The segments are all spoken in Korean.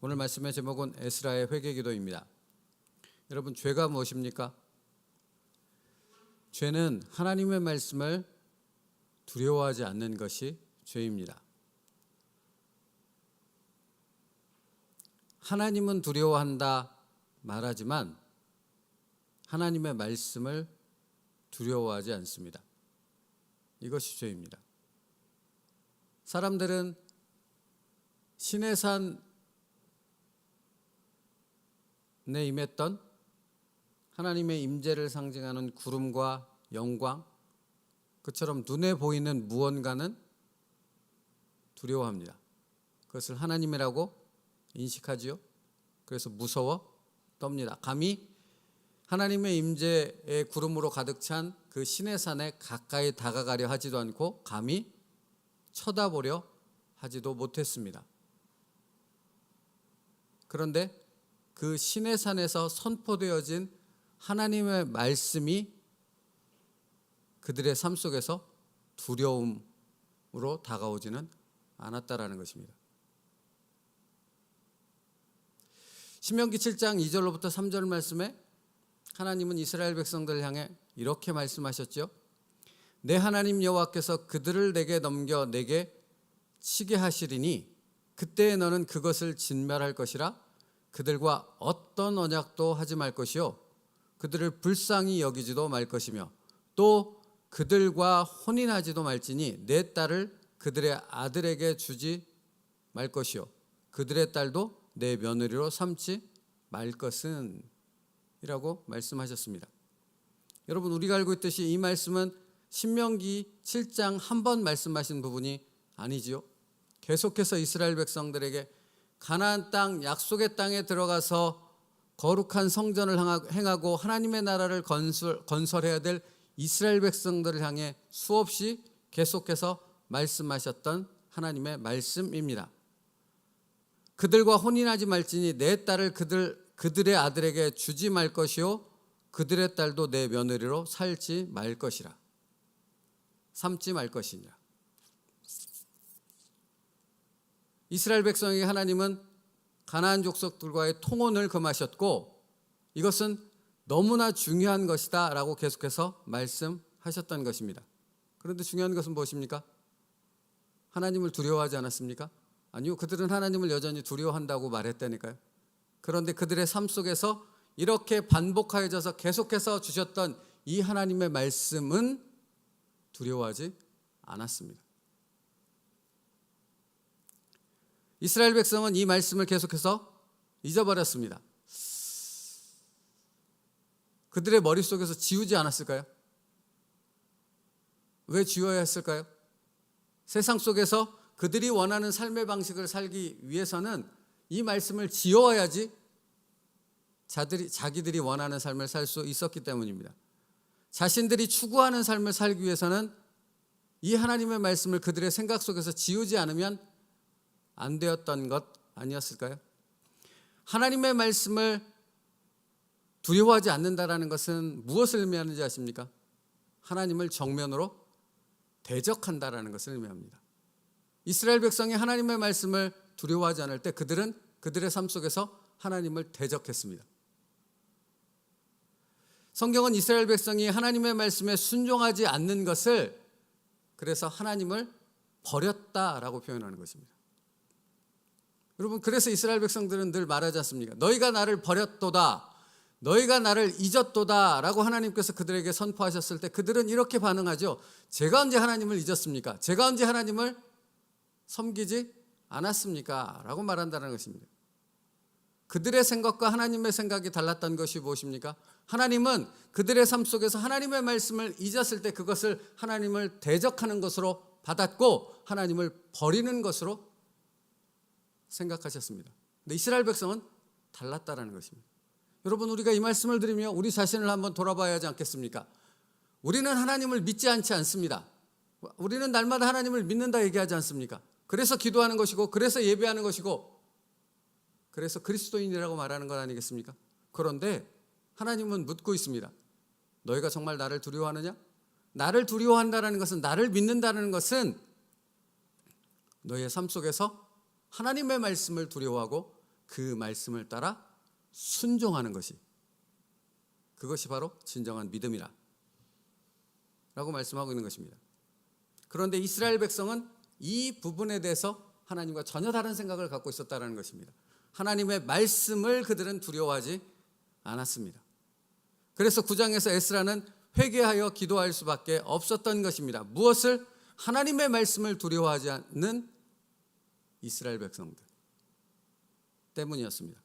오늘 말씀의 제목은 에스라의 회개기도입니다. 여러분, 죄가 무엇입니까? 죄는 하나님의 말씀을 두려워하지 않는 것이 죄입니다. 하나님은 두려워한다 말하지만 하나님의 말씀을 두려워하지 않습니다. 이것이 죄입니다. 사람들은 시내산에 임했던 하나님의 임재를 상징하는 구름과 영광, 그처럼 눈에 보이는 무언가는 두려워합니다. 그것을 하나님이라고 인식하지요. 그래서 무서워 떱니다. 감히 하나님의 임재의 구름으로 가득 찬 그 시내산에 가까이 다가가려 하지도 않고 감히 쳐다보려 하지도 못했습니다. 그런데 그 시내산에서 선포되어진 하나님의 말씀이 그들의 삶 속에서 두려움으로 다가오지는 않았다라는 것입니다. 신명기 7장 2절로부터 3절 말씀에 하나님은 이스라엘 백성들을 향해 이렇게 말씀하셨죠. 내 하나님 여호와께서 그들을 내게 넘겨 내게 치게 하시리니 그때에 너는 그것을 진멸할 것이라. 그들과 어떤 언약도 하지 말 것이요 그들을 불쌍히 여기지도 말 것이며 또 그들과 혼인하지도 말지니 내 딸을 그들의 아들에게 주지 말 것이요 그들의 딸도 내 며느리로 삼지 말 것은 이라고 말씀하셨습니다. 여러분, 우리가 알고 있듯이 이 말씀은 신명기 7장 한 번 말씀하신 부분이 아니지요. 계속해서 이스라엘 백성들에게 가나안 땅, 약속의 땅에 들어가서 거룩한 성전을 행하고 하나님의 나라를 건설해야 될 이스라엘 백성들을 향해 수없이 계속해서 말씀하셨던 하나님의 말씀입니다. 그들과 혼인하지 말지니 내 딸을 그들의 아들에게 주지 말 것이요 그들의 딸도 내 며느리로 살지 말 것이라. 삼지 말 것이니라. 이스라엘 백성에게 하나님은 가나안 족속들과의 통혼을 금하셨고 이것은 너무나 중요한 것이다 라고 계속해서 말씀하셨던 것입니다. 그런데 중요한 것은 무엇입니까? 하나님을 두려워하지 않았습니까? 아니요, 그들은 하나님을 여전히 두려워한다고 말했다니까요. 그런데 그들의 삶 속에서 이렇게 반복하여져서 계속해서 주셨던 이 하나님의 말씀은 두려워하지 않았습니다. 이스라엘 백성은 이 말씀을 계속해서 잊어버렸습니다. 그들의 머릿속에서 지우지 않았을까요? 왜 지워야 했을까요? 세상 속에서 그들이 원하는 삶의 방식을 살기 위해서는 이 말씀을 지워야지 자기들이 원하는 삶을 살 수 있었기 때문입니다. 자신들이 추구하는 삶을 살기 위해서는 이 하나님의 말씀을 그들의 생각 속에서 지우지 않으면 안 되었던 것 아니었을까요? 하나님의 말씀을 두려워하지 않는다라는 것은 무엇을 의미하는지 아십니까? 하나님을 정면으로 대적한다라는 것을 의미합니다. 이스라엘 백성이 하나님의 말씀을 두려워하지 않을 때 그들은 그들의 삶 속에서 하나님을 대적했습니다. 성경은 이스라엘 백성이 하나님의 말씀에 순종하지 않는 것을 그래서 하나님을 버렸다라고 표현하는 것입니다. 여러분, 그래서 이스라엘 백성들은 늘 말하지 않습니까? 너희가 나를 버렸도다, 너희가 나를 잊었도다 라고 하나님께서 그들에게 선포하셨을 때 그들은 이렇게 반응하죠. 제가 언제 하나님을 잊었습니까? 제가 언제 하나님을 섬기지 않았습니까? 라고 말한다는 것입니다. 그들의 생각과 하나님의 생각이 달랐던 것이 무엇입니까? 하나님은 그들의 삶 속에서 하나님의 말씀을 잊었을 때 그것을 하나님을 대적하는 것으로 받았고 하나님을 버리는 것으로 생각하셨습니다. 근데 이스라엘 백성은 달랐다라는 것입니다. 여러분, 우리가 이 말씀을 들으며 우리 자신을 한번 돌아봐야 하지 않겠습니까? 우리는 하나님을 믿지 않지 않습니다. 우리는 날마다 하나님을 믿는다 얘기하지 않습니까? 그래서 기도하는 것이고 그래서 예배하는 것이고 그래서 그리스도인이라고 말하는 것 아니겠습니까? 그런데 하나님은 묻고 있습니다. 너희가 정말 나를 두려워하느냐? 나를 두려워한다는 것은, 나를 믿는다는 것은 너희의 삶 속에서 하나님의 말씀을 두려워하고 그 말씀을 따라 순종하는 것이, 그것이 바로 진정한 믿음이라 라고 말씀하고 있는 것입니다. 그런데 이스라엘 백성은 이 부분에 대해서 하나님과 전혀 다른 생각을 갖고 있었다는 것입니다. 하나님의 말씀을 그들은 두려워하지 않았습니다. 그래서 9장에서 에스라는 회개하여 기도할 수밖에 없었던 것입니다. 무엇을? 하나님의 말씀을 두려워하지 않는 이스라엘 백성들 때문이었습니다.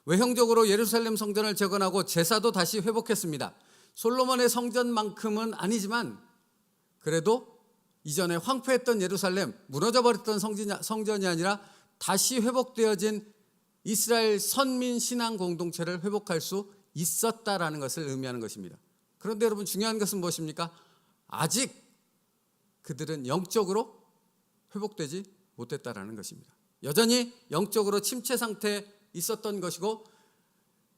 외형적으로 예루살렘 성전을 재건하고 제사도 다시 회복했습니다. 솔로몬의 성전만큼은 아니지만 그래도 이전에 황폐했던 예루살렘, 무너져버렸던 성전이 아니라 다시 회복되어진 이스라엘 선민 신앙 공동체를 회복할 수 있었다라는 것을 의미하는 것입니다. 그런데 여러분, 중요한 것은 무엇입니까? 아직 그들은 영적으로 회복되지 못했다라는 것입니다. 여전히 영적으로 침체 상태에 있었던 것이고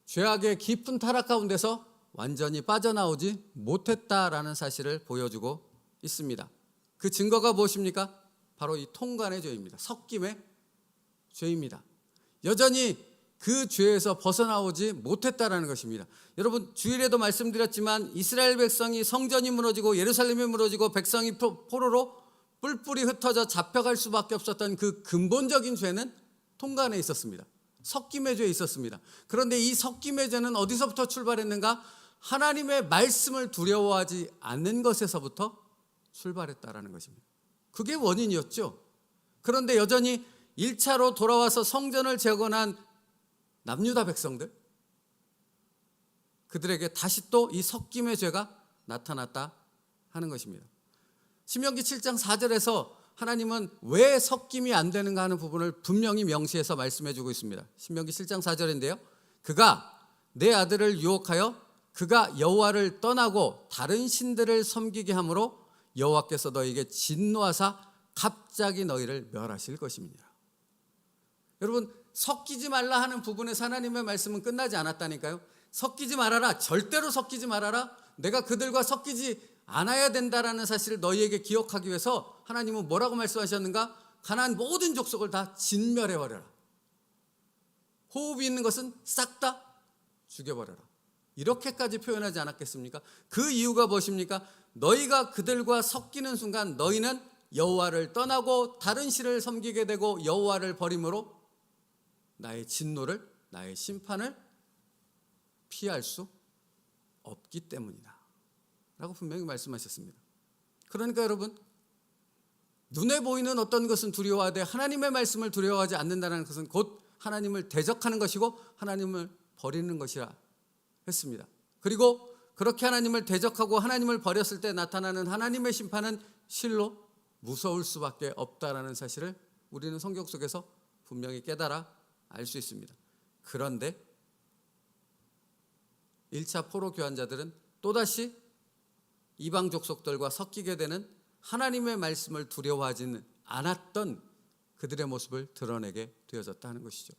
죄악의 깊은 타락 가운데서 완전히 빠져나오지 못했다라는 사실을 보여주고 있습니다. 그 증거가 무엇입니까? 바로 이 통간의 죄입니다. 섞임의 죄입니다. 여전히 그 죄에서 벗어나오지 못했다라는 것입니다. 여러분, 주일에도 말씀드렸지만 이스라엘 백성이 성전이 무너지고 예루살렘이 무너지고 백성이 포로로 뿔뿔이 흩어져 잡혀갈 수밖에 없었던 그 근본적인 죄는 통간에 있었습니다. 섞임의 죄에 있었습니다. 그런데 이 섞임의 죄는 어디서부터 출발했는가? 하나님의 말씀을 두려워하지 않는 것에서부터 출발했다라는 것입니다. 그게 원인이었죠. 그런데 여전히 1차로 돌아와서 성전을 재건한 남유다 백성들, 그들에게 다시 또 이 섞임의 죄가 나타났다 하는 것입니다. 신명기 7장 4절에서 하나님은 왜 섞임이 안 되는가 하는 부분을 분명히 명시해서 말씀해 주고 있습니다. 신명기 7장 4절인데요. 그가 내 아들을 유혹하여 그가 여호와를 떠나고 다른 신들을 섬기게 함으로 여호와께서 너에게 진노하사 갑자기 너희를 멸하실 것입니다. 여러분, 섞이지 말라 하는 부분에서 하나님의 말씀은 끝나지 않았다니까요. 섞이지 말아라, 절대로 섞이지 말아라, 내가 그들과 섞이지 않아야 된다라는 사실을 너희에게 기억하기 위해서 하나님은 뭐라고 말씀하셨는가? 가나안 모든 족속을 다 진멸해버려라. 호흡이 있는 것은 싹 다 죽여버려라. 이렇게까지 표현하지 않았겠습니까? 그 이유가 무엇입니까? 너희가 그들과 섞이는 순간 너희는 여호와를 떠나고 다른 신을 섬기게 되고 여호와를 버림으로 나의 진노를, 나의 심판을 피할 수 없기 때문이다 라고 분명히 말씀하셨습니다. 그러니까 여러분, 눈에 보이는 어떤 것은 두려워하되 하나님의 말씀을 두려워하지 않는다는 것은 곧 하나님을 대적하는 것이고 하나님을 버리는 것이라 했습니다. 그리고 그렇게 하나님을 대적하고 하나님을 버렸을 때 나타나는 하나님의 심판은 실로 무서울 수밖에 없다라는 사실을 우리는 성경 속에서 분명히 깨달아 알 수 있습니다. 그런데 1차 포로 교환자들은 또다시 이방 족속들과 섞이게 되는 하나님의 말씀을 두려워하지는 않았던 그들의 모습을 드러내게 되어졌다 하는 것이죠.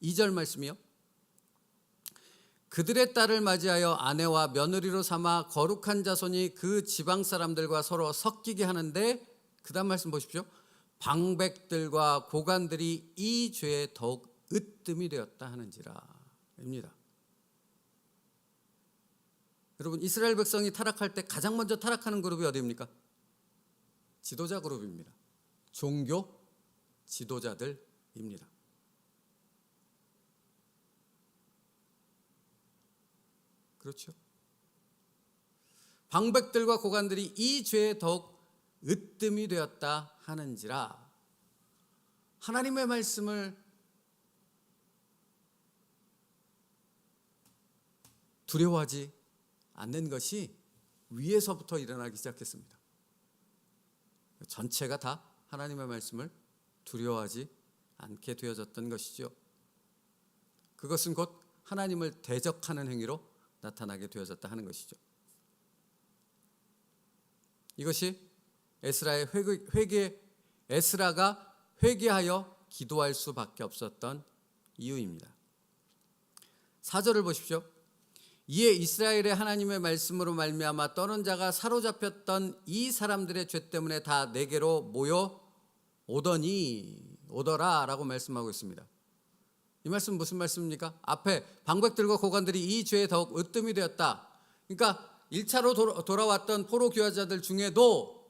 2절 말씀이요. 그들의 딸을 맞이하여 아내와 며느리로 삼아 거룩한 자손이 그 지방 사람들과 서로 섞이게 하는데, 그 다음 말씀 보십시오. 방백들과 고관들이 이 죄에 더욱 으뜸이 되었다 하는지라 입니다. 여러분, 이스라엘 백성이 타락할 때 가장 먼저 타락하는 그룹이 어디입니까? 지도자 그룹입니다. 종교 지도자들입니다. 그렇죠? 방백들과 고관들이 이 죄에 더욱 으뜸이 되었다 하는지라. 하나님의 말씀을 두려워하지 않는 것이 위에서부터 일어나기 시작했습니다. 전체가 다 하나님의 말씀을 두려워하지 않게 되어졌던 것이죠. 그것은 곧 하나님을 대적하는 행위로 나타나게 되어졌다 하는 것이죠. 이것이 에스라의 에스라가 회개하여 기도할 수밖에 없었던 이유입니다. 4절을 보십시오. 이에 이스라엘의 하나님의 말씀으로 말미암아 떠는 자가 사로잡혔던 이 사람들의 죄 때문에 다 내게로 모여 오더니 오더라 라고 말씀하고 있습니다. 이 말씀 무슨 말씀입니까? 앞에 방백들과 고관들이 이 죄에 더욱 으뜸이 되었다. 그러니까 1차로 돌아왔던 포로 귀환자들 중에도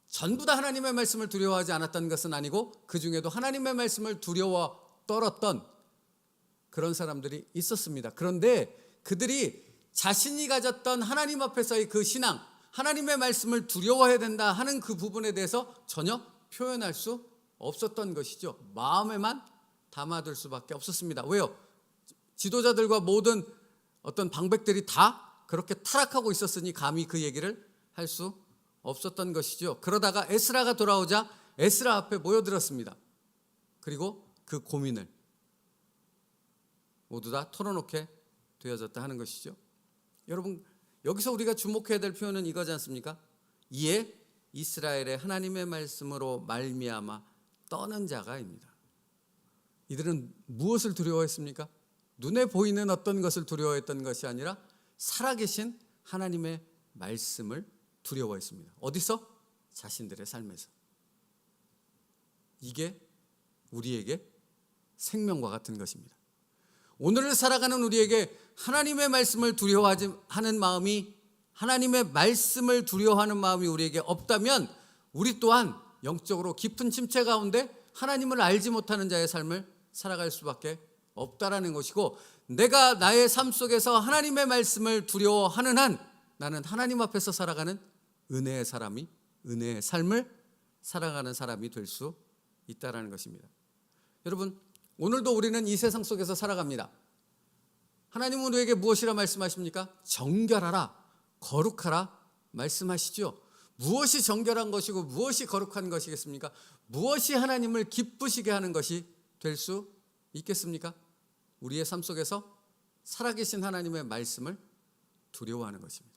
전부 다 하나님의 말씀을 두려워하지 않았던 것은 아니고 그 중에도 하나님의 말씀을 두려워 떨었던 그런 사람들이 있었습니다. 그런데 그들이 자신이 가졌던 하나님 앞에서의 그 신앙, 하나님의 말씀을 두려워해야 된다 하는 그 부분에 대해서 전혀 표현할 수 없었던 것이죠. 마음에만 담아둘 수밖에 없었습니다. 왜요? 지도자들과 모든 어떤 방백들이 다 그렇게 타락하고 있었으니 감히 그 얘기를 할 수 없었던 것이죠. 그러다가 에스라가 돌아오자 에스라 앞에 모여들었습니다. 그리고 그 고민을 모두 다 털어놓게 되어졌다 하는 것이죠. 여러분, 여기서 우리가 주목해야 될 표현은 이거지 않습니까? 이에 이스라엘의 하나님의 말씀으로 말미암아 떠는 자가입니다. 이들은 무엇을 두려워했습니까? 눈에 보이는 어떤 것을 두려워했던 것이 아니라 살아계신 하나님의 말씀을 두려워했습니다. 어디서? 자신들의 삶에서. 이게 우리에게 생명과 같은 것입니다. 오늘을 살아가는 우리에게 하나님의 말씀을 두려워하지 하는 마음이, 하나님의 말씀을 두려워하는 마음이 우리에게 없다면 우리 또한 영적으로 깊은 침체 가운데 하나님을 알지 못하는 자의 삶을 살아갈 수밖에 없다라는 것이고, 내가 나의 삶 속에서 하나님의 말씀을 두려워하는 한 나는 하나님 앞에서 살아가는 은혜의 사람이, 은혜의 삶을 살아가는 사람이 될 수 있다라는 것입니다. 여러분, 오늘도 우리는 이 세상 속에서 살아갑니다. 하나님은 우리에게 무엇이라 말씀하십니까? 정결하라, 거룩하라 말씀하시죠. 무엇이 정결한 것이고 무엇이 거룩한 것이겠습니까? 무엇이 하나님을 기쁘시게 하는 것이 될 수 있겠습니까? 우리의 삶 속에서 살아계신 하나님의 말씀을 두려워하는 것입니다.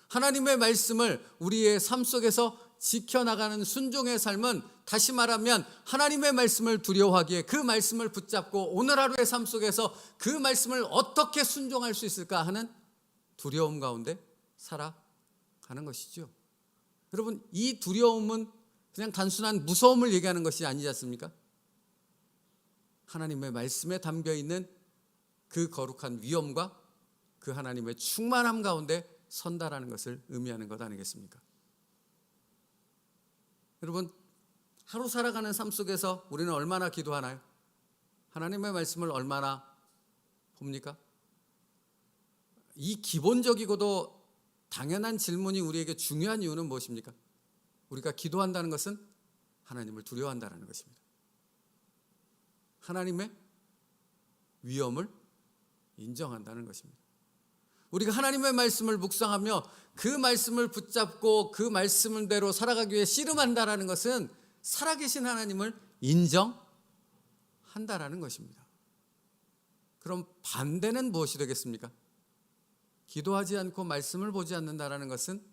하나님의 말씀을 우리의 삶 속에서 지켜나가는 순종의 삶은, 다시 말하면 하나님의 말씀을 두려워하기에 그 말씀을 붙잡고 오늘 하루의 삶 속에서 그 말씀을 어떻게 순종할 수 있을까 하는 두려움 가운데 살아가는 것이죠. 여러분, 이 두려움은 그냥 단순한 무서움을 얘기하는 것이 아니지 않습니까? 하나님의 말씀에 담겨있는 그 거룩한 위엄과 그 하나님의 충만함 가운데 선다라는 것을 의미하는 것 아니겠습니까? 여러분, 하루 살아가는 삶 속에서 우리는 얼마나 기도하나요? 하나님의 말씀을 얼마나 봅니까? 이 기본적이고도 당연한 질문이 우리에게 중요한 이유는 무엇입니까? 우리가 기도한다는 것은 하나님을 두려워한다는 것입니다. 하나님의 위엄을 인정한다는 것입니다. 우리가 하나님의 말씀을 묵상하며 그 말씀을 붙잡고 그 말씀대로 살아가기 위해 씨름한다는 것은 살아계신 하나님을 인정한다는 것입니다. 그럼 반대는 무엇이 되겠습니까? 기도하지 않고 말씀을 보지 않는다는 것은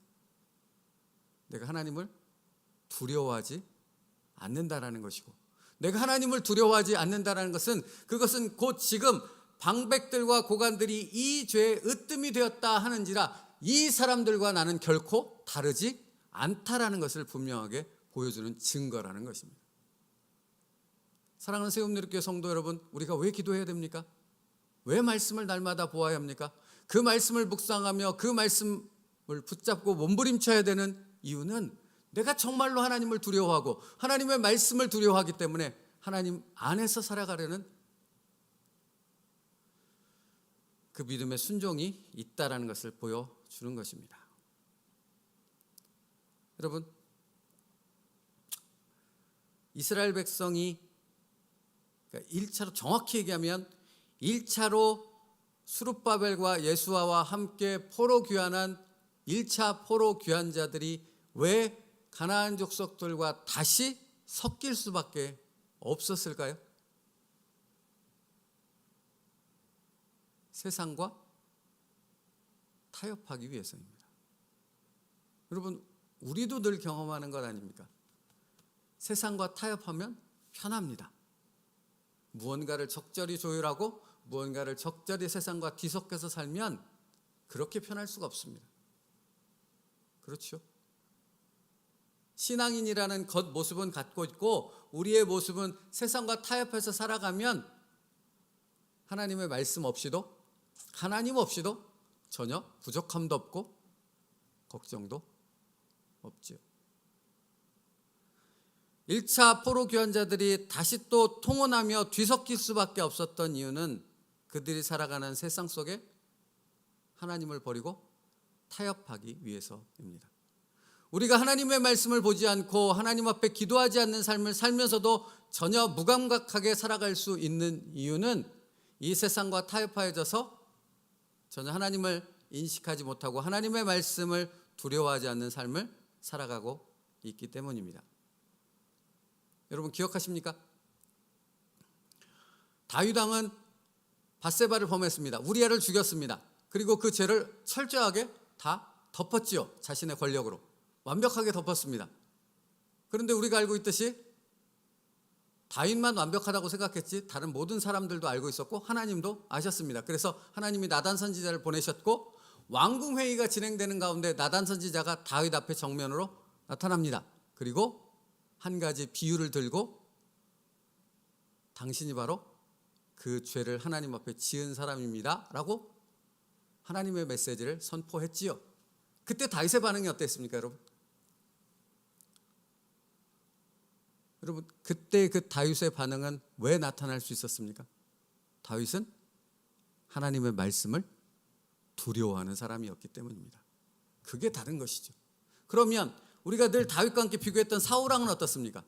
내가 하나님을 두려워하지 않는다는 것이고, 내가 하나님을 두려워하지 않는다는 것은 그것은 곧 지금 방백들과 고관들이 이 죄에 으뜸이 되었다 하는지라 이 사람들과 나는 결코 다르지 않다라는 것을 분명하게 보여주는 증거라는 것입니다. 사랑하는 새움누리교회 성도 여러분, 우리가 왜 기도해야 됩니까? 왜 말씀을 날마다 보아야 합니까? 그 말씀을 묵상하며 그 말씀을 붙잡고 몸부림쳐야 되는 이유는 내가 정말로 하나님을 두려워하고 하나님의 말씀을 두려워하기 때문에 하나님 안에서 살아가려는 그 믿음의 순종이 있다라는 것을 보여주는 것입니다. 여러분, 이스라엘 백성이 1차로, 정확히 얘기하면 1차로 스룹바벨과 예수아와 함께 포로 귀환한 1차 포로 귀환자들이 왜 가나안 족속들과 다시 섞일 수밖에 없었을까요? 세상과 타협하기 위해서입니다. 여러분, 우리도 늘 경험하는 것 아닙니까? 세상과 타협하면 편합니다. 무언가를 적절히 조율하고 무언가를 적절히 세상과 뒤섞여서 살면 그렇게 편할 수가 없습니다. 그렇죠? 신앙인이라는 겉모습은 갖고 있고 우리의 모습은 세상과 타협해서 살아가면 하나님의 말씀 없이도, 하나님 없이도 전혀 부족함도 없고 걱정도 없지요. 1차 포로 귀환자들이 다시 또 통혼하며 뒤섞일 수밖에 없었던 이유는 그들이 살아가는 세상 속에 하나님을 버리고 타협하기 위해서입니다. 우리가 하나님의 말씀을 보지 않고 하나님 앞에 기도하지 않는 삶을 살면서도 전혀 무감각하게 살아갈 수 있는 이유는 이 세상과 타협하여져서 전혀 하나님을 인식하지 못하고 하나님의 말씀을 두려워하지 않는 삶을 살아가고 있기 때문입니다. 여러분 기억하십니까? 다윗 왕은 밧세바를 범했습니다. 우리아를 죽였습니다. 그리고 그 죄를 철저하게 다 덮었지요. 자신의 권력으로 완벽하게 덮었습니다. 그런데 우리가 알고 있듯이 다윗만 완벽하다고 생각했지 다른 모든 사람들도 알고 있었고 하나님도 아셨습니다. 그래서 하나님이 나단 선지자를 보내셨고 왕궁회의가 진행되는 가운데 나단 선지자가 다윗 앞에 정면으로 나타납니다. 그리고 한 가지 비유를 들고 당신이 바로 그 죄를 하나님 앞에 지은 사람입니다 라고 하나님의 메시지를 선포했지요. 그때 다윗의 반응이 어땠습니까, 여러분? 여러분 그때 그 다윗의 반응은 왜 나타날 수 있었습니까? 다윗은 하나님의 말씀을 두려워하는 사람이었기 때문입니다. 그게 다른 것이죠. 그러면 우리가 늘 다윗과 함께 비교했던 사울왕은 어떻습니까?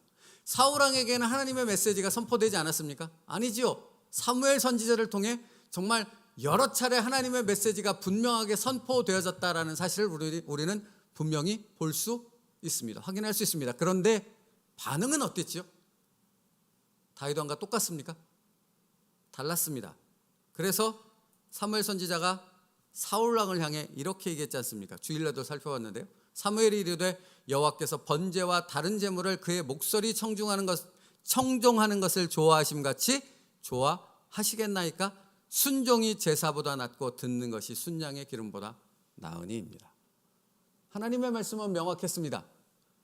사울왕에게는 하나님의 메시지가 선포되지 않았습니까? 아니지요. 사무엘 선지자를 통해 정말 여러 차례 하나님의 메시지가 분명하게 선포되어졌다라는 사실을 우리는 분명히 볼 수 있습니다. 확인할 수 있습니다. 그런데 반응은 어땠지요? 다윗 왕과 똑같습니까? 달랐습니다. 그래서 사무엘 선지자가 사울 왕을 향해 이렇게 얘기했지 않습니까? 주일날도 살펴봤는데요. 사무엘이 이르되 여호와께서 번제와 다른 제물을 그의 목소리 청종하는 것을 좋아하심같이 좋아하시겠나이까? 순종이 제사보다 낫고 듣는 것이 순양의 기름보다 나으니입니다. 하나님의 말씀은 명확했습니다.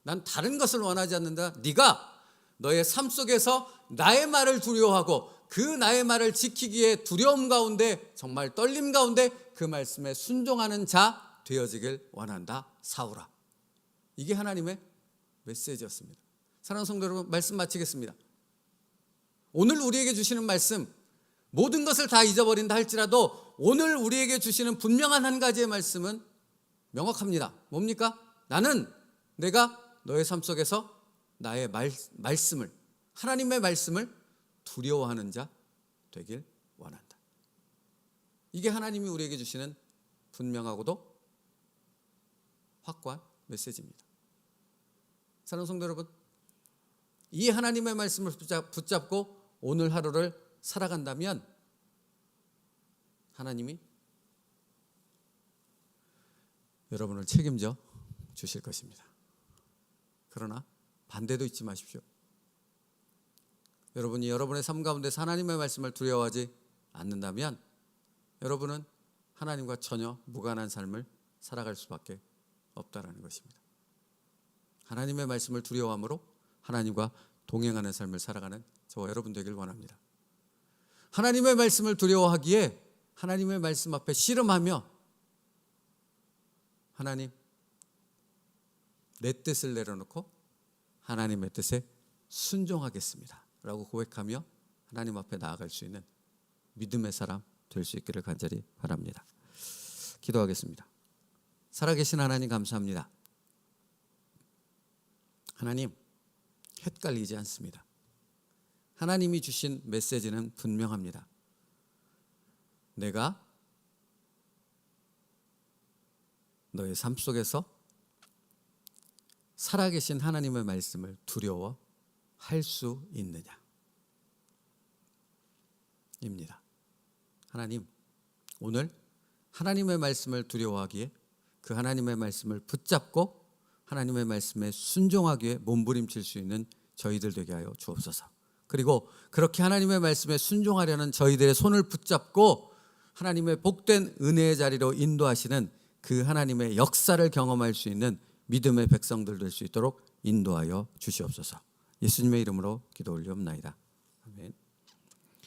난 다른 것을 원하지 않는다. 네가 너의 삶 속에서 나의 말을 두려워하고 그 나의 말을 지키기에 두려움 가운데 정말 떨림 가운데 그 말씀에 순종하는 자 되어지길 원한다. 사울아. 이게 하나님의 메시지였습니다. 사랑하는 성도 여러분, 말씀 마치겠습니다. 오늘 우리에게 주시는 말씀, 모든 것을 다 잊어버린다 할지라도 오늘 우리에게 주시는 분명한 한 가지의 말씀은 명확합니다. 뭡니까? 내가 너의 삶 속에서 나의 말씀을, 하나님의 말씀을 두려워하는 자 되길 원한다. 이게 하나님이 우리에게 주시는 분명하고도 확고한 메시지입니다. 사랑하는 성도 여러분, 이 하나님의 말씀을 붙잡고 오늘 하루를 살아간다면 하나님이 여러분을 책임져 주실 것입니다. 그러나 반대도 잊지 마십시오. 여러분이 여러분의 삶 가운데서 하나님의 말씀을 두려워하지 않는다면 여러분은 하나님과 전혀 무관한 삶을 살아갈 수밖에 없다라는 것입니다. 하나님의 말씀을 두려워함으로 하나님과 동행하는 삶을 살아가는 저와 여러분 되길 원합니다. 하나님의 말씀을 두려워하기에 하나님의 말씀 앞에 씨름하며 하나님, 내 뜻을 내려놓고 하나님의 뜻에 순종하겠습니다 라고 고백하며 하나님 앞에 나아갈 수 있는 믿음의 사람 될 수 있기를 간절히 바랍니다. 기도하겠습니다. 살아계신 하나님 감사합니다. 하나님, 헷갈리지 않습니다. 하나님이 주신 메시지는 분명합니다. 내가 너의 삶 속에서 살아계신 하나님의 말씀을 두려워할 수 있느냐 입니다. 하나님, 오늘 하나님의 말씀을 두려워하기에 그 하나님의 말씀을 붙잡고 하나님의 말씀에 순종하기에 몸부림칠 수 있는 저희들 되게 하여 주옵소서. 그리고 그렇게 하나님의 말씀에 순종하려는 저희들의 손을 붙잡고 하나님의 복된 은혜의 자리로 인도하시는 그 하나님의 역사를 경험할 수 있는 믿음의 백성들 될 수 있도록 인도하여 주시옵소서. 예수님의 이름으로 기도 올리옵나이다.